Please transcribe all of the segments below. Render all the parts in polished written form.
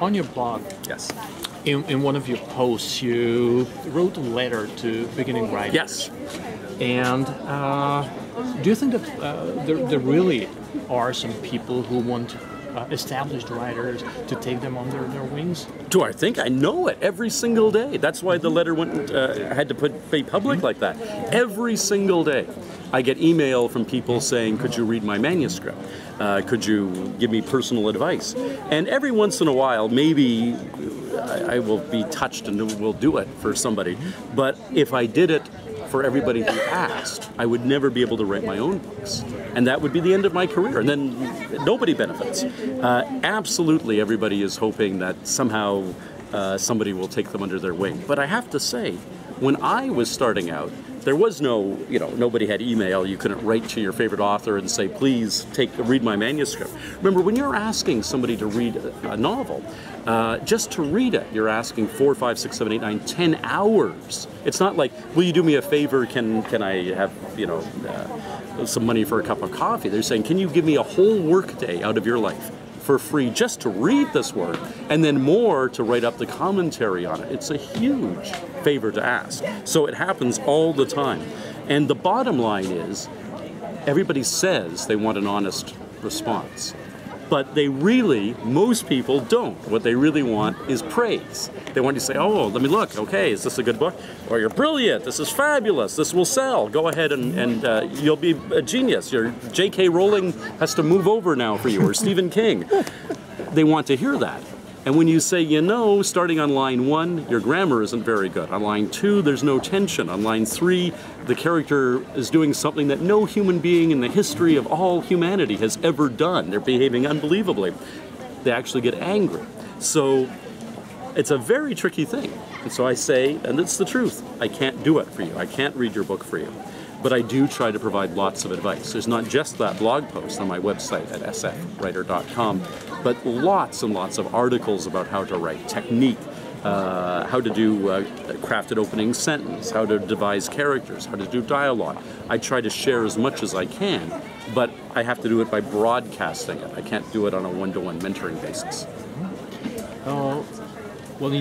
on your blog, Yes. in one of your posts, you wrote a letter to beginning writers. Yes. And do you think that there really are some people who want established writers to take them under their wings? Do I think? I know it every single day. That's why the letter went had to be public like that. Every single day, I get email from people saying, "Could you read my manuscript? Could you give me personal advice?" And every once in a while, maybe I will be touched and will do it for somebody. But if I did it for everybody who asked, I would never be able to write my own books. And that would be the end of my career. And then nobody benefits. Absolutely, everybody is hoping that somehow somebody will take them under their wing. But I have to say, when I was starting out, there was no, nobody had email. You couldn't write to your favorite author and say, please read my manuscript. Remember, when you're asking somebody to read a novel, just to read it, you're asking 4, 5, 6, 7, 8, 9, 10 hours. It's not like, will you do me a favor? Can I have, some money for a cup of coffee? They're saying, can you give me a whole workday out of your life for free just to read this work, and then more to write up the commentary on it? It's a huge favor to ask. So it happens all the time. And the bottom line is, everybody says they want an honest response. But most people don't. What they really want is praise. They want you to say, oh, let me look, okay, is this a good book? Or you're brilliant, this is fabulous, this will sell. Go ahead and you'll be a genius. Your J.K. Rowling has to move over now for you, or Stephen King. They want to hear that. And when you say, starting on line 1, your grammar isn't very good. On line 2, there's no tension. On line 3, the character is doing something that no human being in the history of all humanity has ever done. They're behaving unbelievably. They actually get angry. So it's a very tricky thing. And so I say, and it's the truth, I can't do it for you. I can't read your book for you. But I do try to provide lots of advice. There's not just that blog post on my website at sfwriter.com, but lots and lots of articles about how to write, technique, how to do crafted opening sentence, how to devise characters, how to do dialogue. I try to share as much as I can, but I have to do it by broadcasting it. I can't do it on a one-to-one mentoring basis. Well,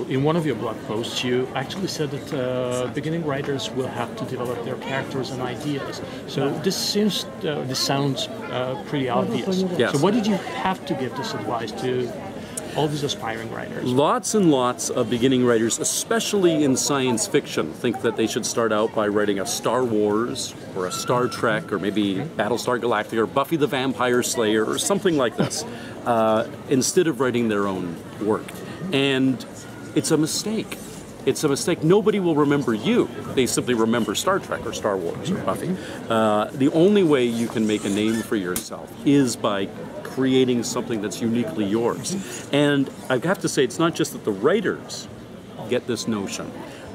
in one of your blog posts, you actually said that beginning writers will have to develop their characters and ideas. So this sounds pretty obvious. Yes. So what did you have to give this advice to all these aspiring writers? Lots and lots of beginning writers, especially in science fiction, think that they should start out by writing a Star Wars or a Star Trek or maybe Battlestar Galactica or Buffy the Vampire Slayer or something like this, instead of writing their own work. And it's a mistake. It's a mistake. Nobody will remember you. They simply remember Star Trek or Star Wars or Buffy. The only way you can make a name for yourself is by creating something that's uniquely yours. And I have to say, it's not just that the writers get this notion,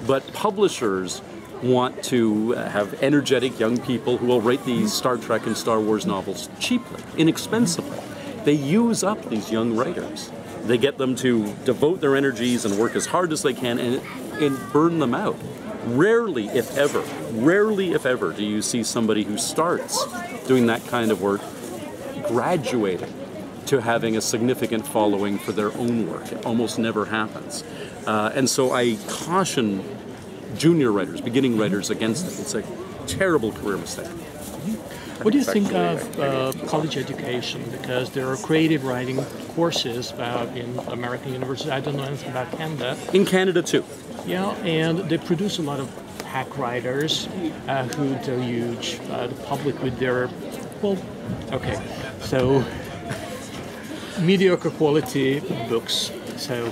but publishers want to have energetic young people who will write these Star Trek and Star Wars novels cheaply, inexpensively. They use up these young writers. They get them to devote their energies and work as hard as they can and burn them out. Rarely, if ever, do you see somebody who starts doing that kind of work graduating to having a significant following for their own work. It almost never happens. And so I caution junior writers, beginning writers against it. It's a terrible career mistake. What do you think of college education? Because there are creative writing courses in American universities. I don't know anything about Canada. In Canada too. Yeah, and they produce a lot of hack writers who deluge the public with their, so mediocre quality books. So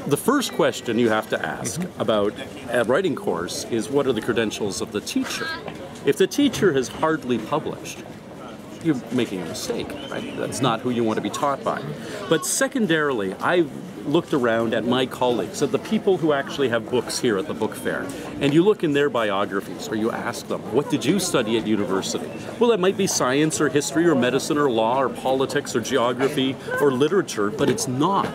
the first question you have to ask about a writing course is, what are the credentials of the teacher? If the teacher has hardly published, you're making a mistake, right? That's not who you want to be taught by. But secondarily, I've looked around at my colleagues, at the people who actually have books here at the book fair, and you look in their biographies, or you ask them, what did you study at university? Well, it might be science or history or medicine or law or politics or geography or literature, but it's not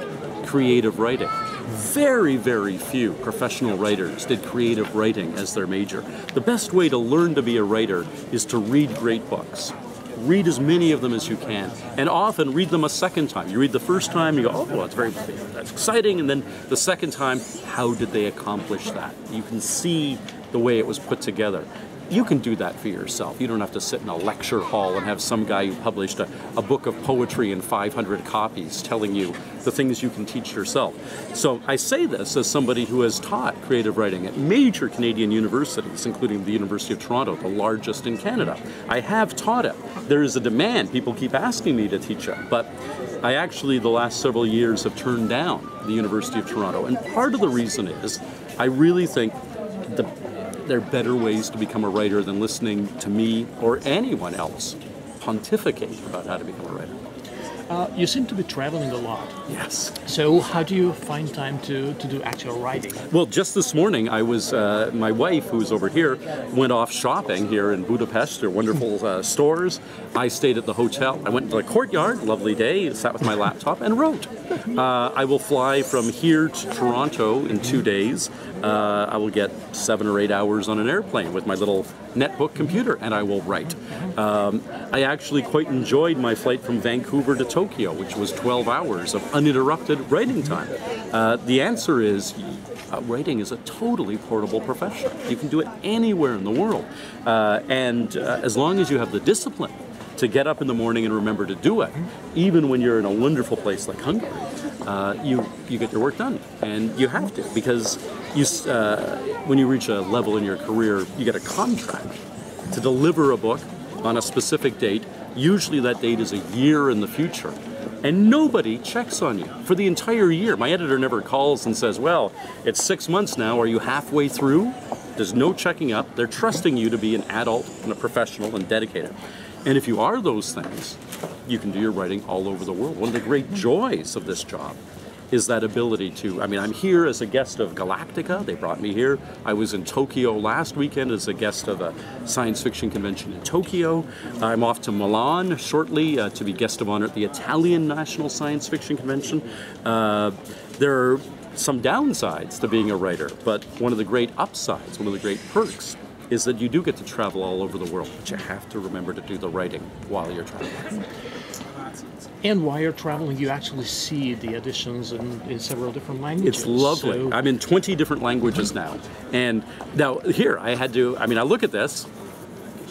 creative writing. Very, very few professional writers did creative writing as their major. The best way to learn to be a writer is to read great books. Read as many of them as you can, and often read them a second time. You read the first time, you go, oh, well, that's exciting, and then the second time, how did they accomplish that? You can see the way it was put together. You can do that for yourself. You don't have to sit in a lecture hall and have some guy who published a book of poetry in 500 copies telling you the things you can teach yourself. So I say this as somebody who has taught creative writing at major Canadian universities, including the University of Toronto, the largest in Canada. I have taught it. There is a demand. People keep asking me to teach it. But I actually, the last several years, have turned down the University of Toronto. And part of the reason is I really think there are better ways to become a writer than listening to me or anyone else pontificate about how to become a writer. You seem to be traveling a lot. Yes. So how do you find time to do actual writing? Well, just this morning, I was, my wife, who's over here, went off shopping here in Budapest. They're wonderful stores. I stayed at the hotel. I went to the courtyard, lovely day, sat with my laptop and wrote. I will fly from here to Toronto in 2 days. I will get 7 or 8 hours on an airplane with my little netbook computer, and I will write. I actually quite enjoyed my flight from Vancouver to Tokyo, which was 12 hours of uninterrupted writing time. The answer is writing is a totally portable profession. You can do it anywhere in the world. And as long as you have the discipline to get up in the morning and remember to do it, even when you're in a wonderful place like Hungary, you get your work done. And you have to, because when you reach a level in your career, you get a contract to deliver a book on a specific date. Usually that date is a year in the future. And nobody checks on you for the entire year. My editor never calls and says, well, it's 6 months now, are you halfway through? There's no checking up. They're trusting you to be an adult and a professional and dedicated. And if you are those things, you can do your writing all over the world. One of the great joys of this job is that ability to, I mean, I'm here as a guest of Galactica. They brought me here. I was in Tokyo last weekend as a guest of a science fiction convention in Tokyo. I'm off to Milan shortly to be guest of honor at the Italian National Science Fiction Convention. There are some downsides to being a writer, but one of the great upsides, one of the great perks, is that you do get to travel all over the world, but you have to remember to do the writing while you're traveling. And while you're traveling, you actually see the editions in several different languages. It's lovely. So I'm in 20 different languages now. And now here, I look at this,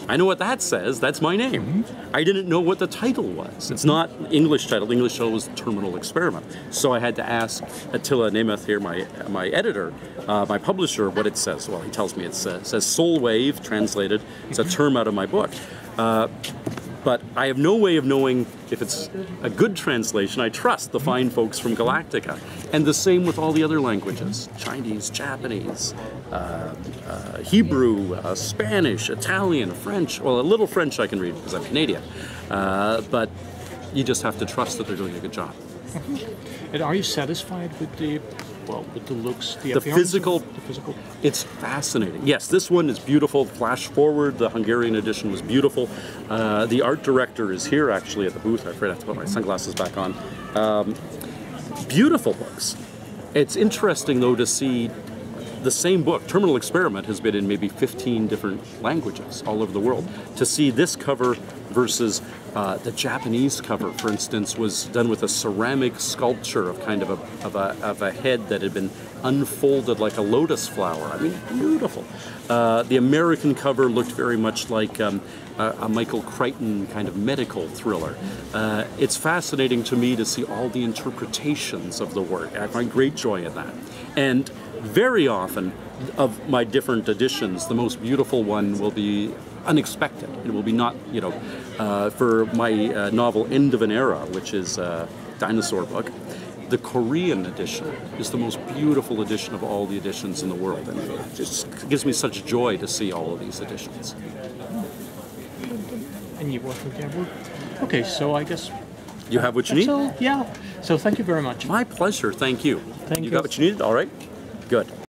I know what that says, that's my name. I didn't know what the title was. It's not English title. The English title was Terminal Experiment. So I had to ask Attila Nemeth here, my editor, my publisher, what it says. Well, he tells me it says Soul Wave, translated. It's a term out of my book. But I have no way of knowing if it's a good translation. I trust the fine folks from Galactica. And the same with all the other languages. Chinese, Japanese, Hebrew, Spanish, Italian, French. Well, a little French I can read because I'm Canadian. But you just have to trust that they're doing a good job. And are you satisfied with the looks, the physical? It's fascinating. Yes, this one is beautiful. Flash forward, the Hungarian edition was beautiful. The art director is here actually at the booth. I'm afraid I have to put my sunglasses back on. Beautiful books. It's interesting though to see the same book, Terminal Experiment, has been in maybe 15 different languages all over the world. To see this cover versus the Japanese cover, for instance, was done with a ceramic sculpture of kind of a head that had been unfolded like a lotus flower. I mean, beautiful. The American cover looked very much like a Michael Crichton kind of medical thriller. It's fascinating to me to see all the interpretations of the work. I find great joy in that. And very often of my different editions, the most beautiful one will be unexpected. It will be not, for my novel End of an Era, which is a dinosaur book, the Korean edition is the most beautiful edition of all the editions in the world. And it just gives me such joy to see all of these editions. And you work with Gabor? Okay, so I guess... You have what you need? So, yeah. So thank you very much. My pleasure. Thank you. Thank you. You got what you needed? All right. Good.